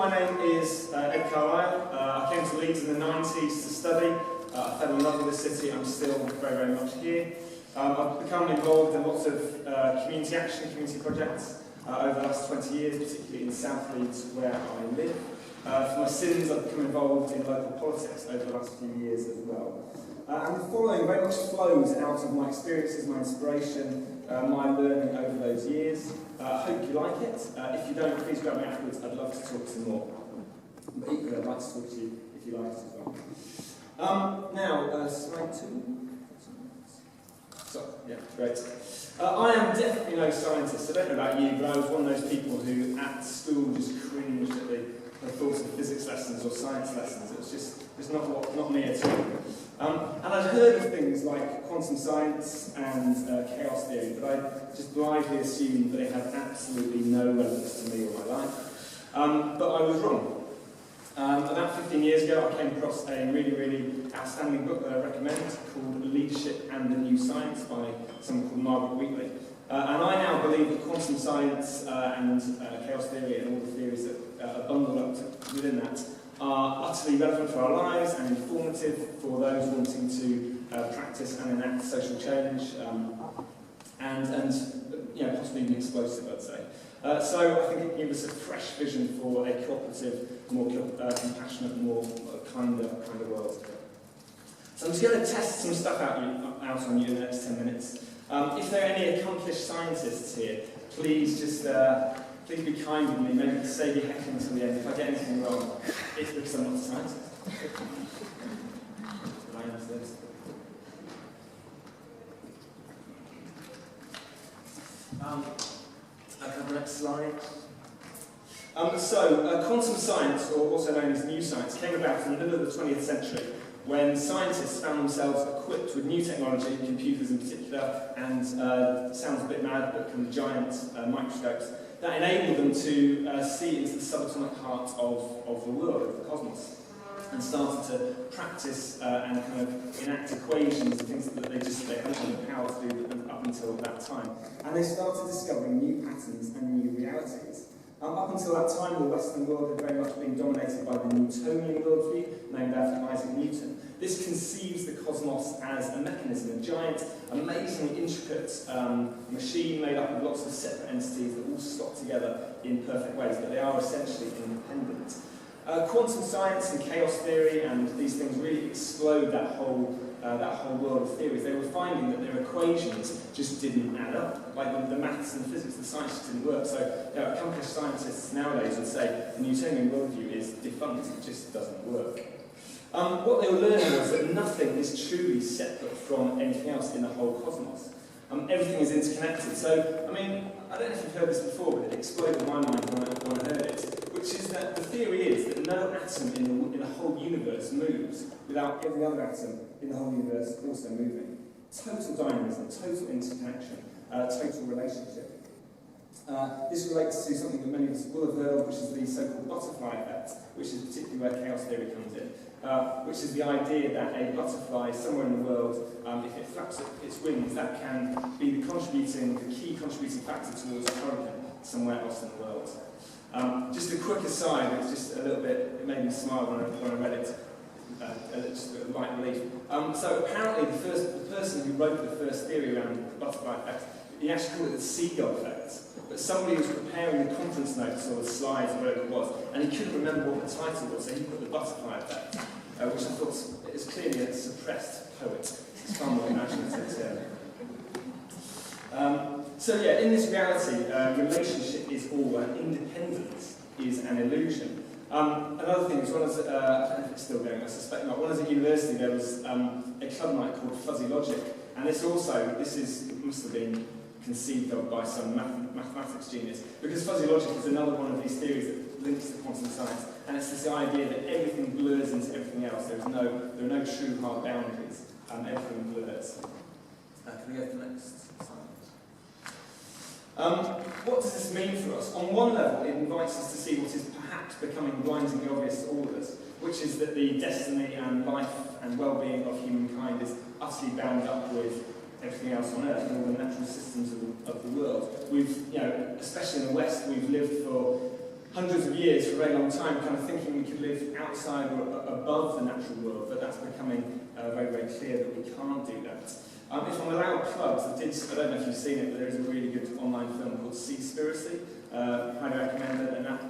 my name is Ed Carlisle. I came to Leeds in the 90s to study. I fell in love with the city. I'm still very, very much here. I've become involved in lots of community action, community projects over the last 20 years, particularly in South Leeds where I live. For my sins, I've become involved in local politics over the last few years as well. And the following very much flows out of my experiences, my inspiration, my learning over those years. I hope you like it. If you don't, please grab me afterwards. I'd love to talk some more. But equally, I'd like to talk to you if you like it as well. Now, slide 2. So, yeah, great. I am definitely no scientist. I don't know about you, but I was one of those people who at school just cringed at the thought of physics lessons or science lessons. It was just not me at all. And I'd heard of things like quantum science and chaos theory, but I just blithely assumed that they had absolutely no relevance to me or my life. But I was wrong. About 15 years ago, I came across a really, really outstanding book that I recommend called Leadership and the New Science by someone called Margaret Wheatley. And I now believe that quantum science and chaos theory and all the theories that are bundled up within that are utterly relevant for our lives and informative for those wanting to practice and enact social change and possibly even explosive, I'd say. So I think it gives us a fresh vision for a cooperative, more compassionate, more kinder world. So I'm just going to test some stuff out on you in the next 10 minutes. If there are any accomplished scientists here, please just please be kind with me. Maybe save your heckling until the end. If I get anything wrong, it's because I'm not a scientist. Next slide. Quantum science, or also known as new science, came about in the middle of the 20th century when scientists found themselves equipped with new technology, computers in particular, and sounds a bit mad, but kind of giant microscopes that enabled them to see into the subatomic heart of the world, of the cosmos, and started to practice and kind of enact equations and things that they hadn't had the power to do up until that time. And they started discovering new patterns and new realities. Up until that time, the Western world had very much been dominated by the Newtonian worldview, named after Isaac Newton. This conceives the cosmos as a mechanism, a giant, amazingly intricate machine made up of lots of separate entities that all slot together in perfect ways, but they are essentially independent. Quantum science and chaos theory and these things really explode that whole world of theories. They were finding that their equations just didn't add up. Like the maths and the physics, the science just didn't work. So accomplished scientists nowadays would say the Newtonian worldview is defunct, it just doesn't work. What they were learning was that nothing is truly separate from anything else in the whole cosmos. Everything is interconnected. So, I mean, I don't know if you've heard this before, but it exploded my mind when I heard it, which is that the theory is that no atom in the whole universe moves without every other atom in the whole universe also moving. Total dynamism, total interconnection, total relationship. This relates to something that many of us will have heard of, which is the so-called butterfly effect, which is particularly where chaos theory comes in, which is the idea that a butterfly somewhere in the world, if it flaps its wings, that can be the key contributing factor towards a hurricane somewhere else in the world. Just a quick aside, it's just a little bit, it made me smile when I read it, just a light relief. So apparently the person who wrote the first theory around the butterfly effect, he actually called it the seagull effect. But somebody was preparing the conference notes or the slides or whatever it was, and he couldn't remember what the title was, so he put the butterfly effect, which I thought is clearly a suppressed poet. It's far more imaginative. In this reality, relationship is all, and independence is an illusion. Another thing is, I don't know if it's still going, I suspect not. When I was at university, there was a club night called Fuzzy Logic, and must have been conceived of by some mathematics genius, because fuzzy logic is another one of these theories that links to quantum science, and it's this idea that everything blurs into everything else. There are no true hard boundaries, everything blurs. Can we go to the next slide? What does this mean for us? On one level, it invites us to see what is perhaps becoming blindingly obvious to all of us, which is that the destiny and life and well-being of humankind is utterly bound up with everything else on Earth and all the natural systems of the world. We've, especially in the West, we've lived for hundreds of years, for a very long time, kind of thinking we could live outside or above the natural world, but that's becoming very, very clear that we can't do that. If I'm allowed plugs, I don't know if you've seen it, but there is a really good online film called Seaspiracy. Highly recommend it, and that,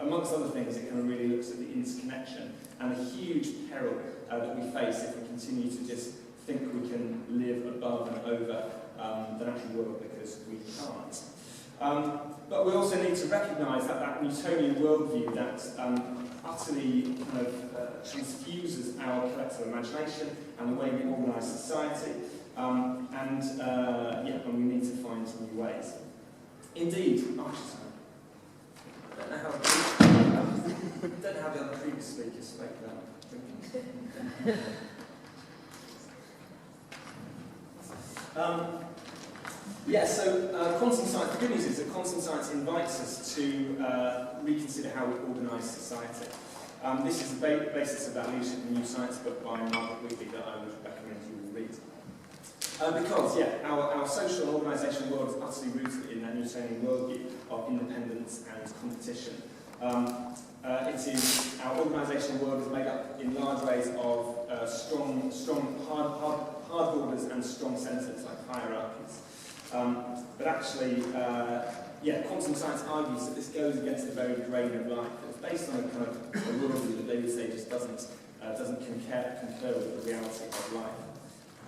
amongst other things, it kind of really looks at the interconnection and the huge peril that we face if we continue to just think we can live above and over the natural world, because we can't. But we also need to recognise that Newtonian worldview that utterly kind of transfuses our collective imagination and the way we organise society, and we need to find new ways. Indeed, I don't know how the other previous speakers spoke about drinking. Quantum science, the good news is that quantum science invites us to reconsider how we organise society. This is the basis of that Leadership in New Science book by Margaret Wheatley that I would recommend you all read. Because, our social and organisational world is utterly rooted in that Newtonian worldview of independence and competition. Our organisational world is made up in large ways of strong hard borders and strong centres, like hierarchies. But actually, quantum science argues that this goes against the very grain of life. It's based on a kind of a worldview that they would say just doesn't concur with the reality of life.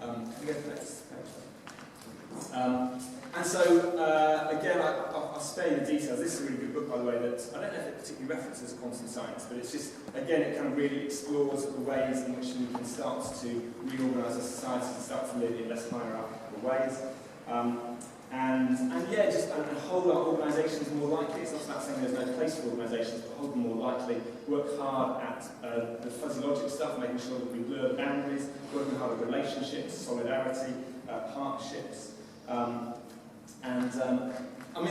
Can we go to the next page? Again, I'll spare you the details. This is a really good book, by the way, that I don't know if it particularly references quantum science, but it's just, again, it kind of really explores the ways in which we can start to reorganise our society and start to live in less hierarchical ways. And hold our organisations more likely. It's not about saying there's no place for organisations, but hold them more likely. Work hard at the fuzzy logic stuff, making sure that we blur the boundaries, working hard at relationships, solidarity, partnerships.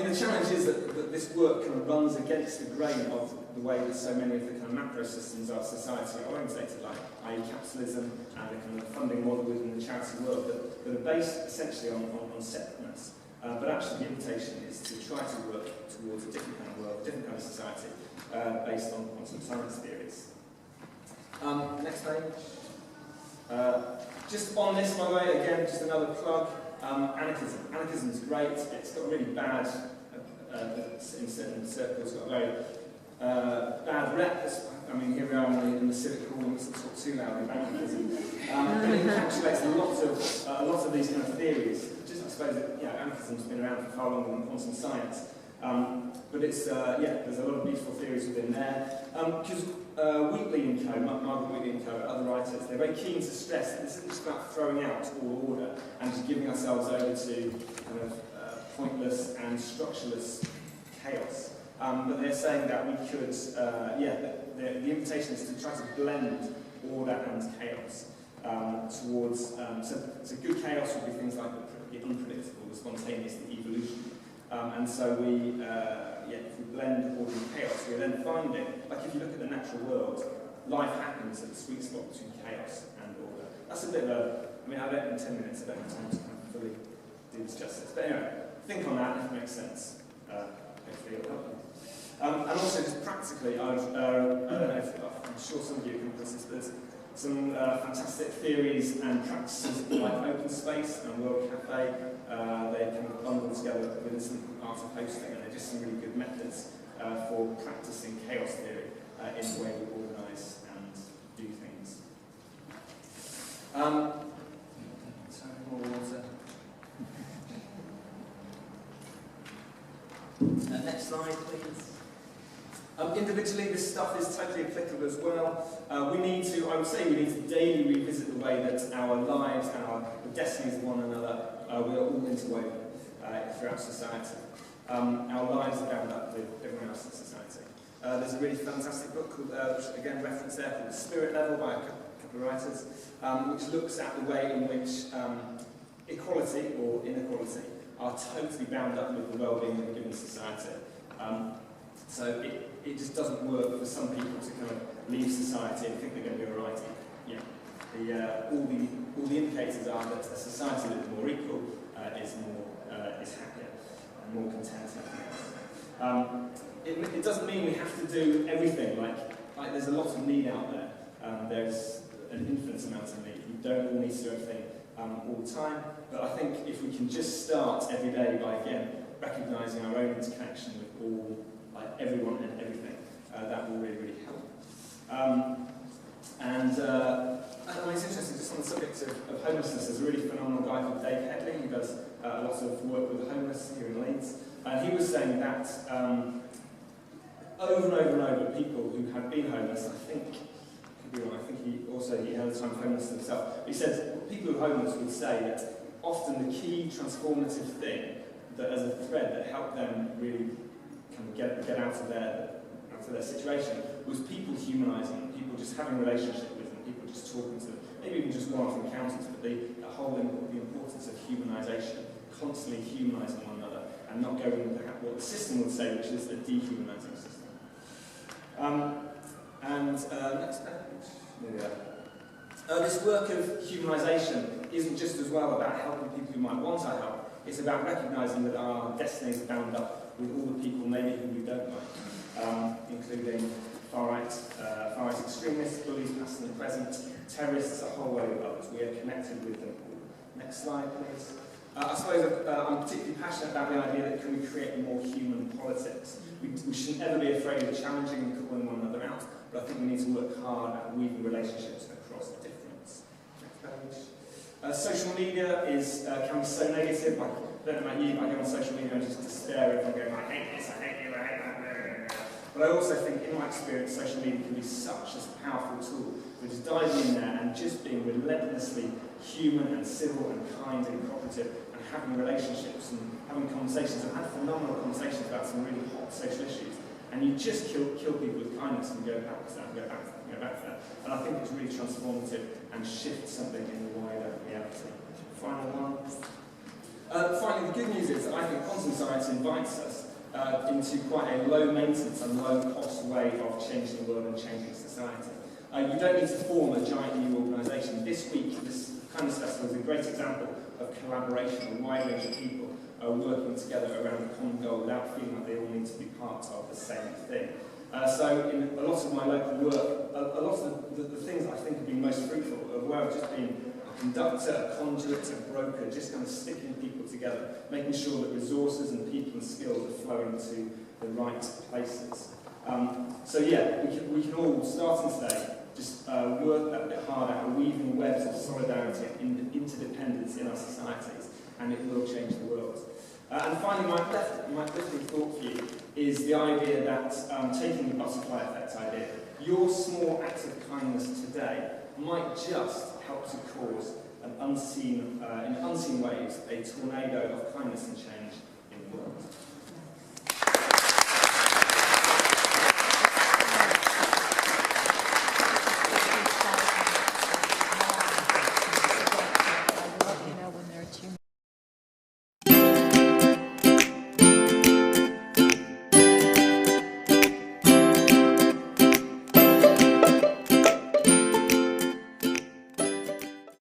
The challenge is that this work kind of runs against the grain of the way that so many of the kind of macro systems of society are orientated, like i.e. capitalism and the kind of funding model within the charity world that are based essentially on separateness. But actually the invitation is to try to work towards a different kind of world, a different kind of society, based on quantum science theories. Next page. Just on this, by the way, again, just another plug. Anarchism. Anarchism is great. It's got really bad, in certain circles, got a very bad rep. Here we are in the civic hall, and we talk too loudly about anarchism. But it encapsulates a lot of these kind of theories. Just, I suppose that anarchism's been around for far longer than quantum science. But it's there's a lot of beautiful theories within there. Because Wheatley and Co, Margaret Wheatley and Co, other writers, they're very keen to stress that this isn't just about throwing out all order and just giving ourselves over to kind of pointless and structureless chaos. But they're saying that we could, the invitation is to try to blend order and chaos towards, so good chaos would be things like the unpredictable, the spontaneous, the evolution. If we blend order and chaos, we're then finding, like if you look at the natural world, life happens at the sweet spot between chaos and order. That's a bit of in 10 minutes, I don't have time to kind of fully do this justice. But anyway, think on that, if it makes sense. Hopefully it'll help you. And also, just practically, I don't know if, I'm sure some of you can put this, but there's some fantastic theories and practices like open space and World Cafe. They can bundle together with some art of hosting, and they're just some really good methods for practicing chaos theory in the way we organise and do things. More water. Next slide, please. Individually, this stuff is totally applicable as well. I would say we need to daily revisit the way that our lives and the destinies of one another, we are all interwoven throughout society. Our lives are bound up with everyone else in society. There's a really fantastic book called, which again referenced there, called The Spirit Level by a couple of writers, which looks at the way in which equality or inequality are totally bound up with the well-being of a given society. So it just doesn't work for some people to kind of leave society and think they're going to be all right. All the indicators are that a society that is more equal is happier and more content. it doesn't mean we have to do everything. Like there's a lot of need out there. There's an infinite amount of need. We don't all need to do everything all the time. But I think if we can just start every day by, again, recognising our own interconnection with all, like everyone and everything, that will really, really help. I mean, it's interesting, just on the subject of homelessness, there's a really phenomenal guy called Dave Headley who does lots of work with the homeless here in Leeds. And he was saying that over and over and over, people who have been homeless, I think he had a time homeless himself. He said people who are homeless would say that often the key transformative thing that as a thread that helped them really kind of get out of their situation was people humanising, people just having a relationship with them, people just talking to them, maybe even just one-off encounters, but the importance of humanisation, constantly humanising one another, and not going with what the system would say, which is a dehumanising system. Next page. This work of humanisation isn't just as well about helping people who might want our help, it's about recognising that our destinies are bound up with all the people maybe who we don't like, including far-right extremists, bullies past and present, terrorists, a whole load of others. We are connected with them all. Next slide, please. I suppose I'm particularly passionate about the idea that can we create a more human politics. We shouldn't ever be afraid of challenging and calling one another out, but I think we need to work hard at weaving relationships across difference. Next page. Social media can be so negative. I don't know about you, but I go on social media and just despair if I go, I hate this, I hate you, I hate that. But I also think, in my experience, social media can be such a powerful tool for just diving in there and just being relentlessly human and civil and kind and cooperative and having relationships and having conversations. I've had phenomenal conversations about some really hot social issues, and you just kill people with kindness and go back to that, and go back to that, and go back to that. And I think it's really transformative and shifts something in the wider reality. Final one. Finally, the good news is that I think quantum science invites us into quite a low-maintenance and low-cost way of changing the world and changing society. You don't need to form a giant new organisation. This week, this KindEx Festival is a great example of collaboration, a wide range of people working together around a common goal without feeling like they all need to be part of the same thing. So in a lot of my local work, a lot of the things I think have been most fruitful are where I've just been a conductor, a conduit, a broker, just kind of sticking people together, making sure that resources and people and skills are flowing to the right places. So yeah, we can all, starting today, just work that bit harder at weaving webs of solidarity and interdependence in our societies, and it will change the world. And finally, my uplifting thought for you is the idea that, taking the butterfly effect idea, your small act of kindness today might just help to cause in unseen ways, a tornado of kindness and change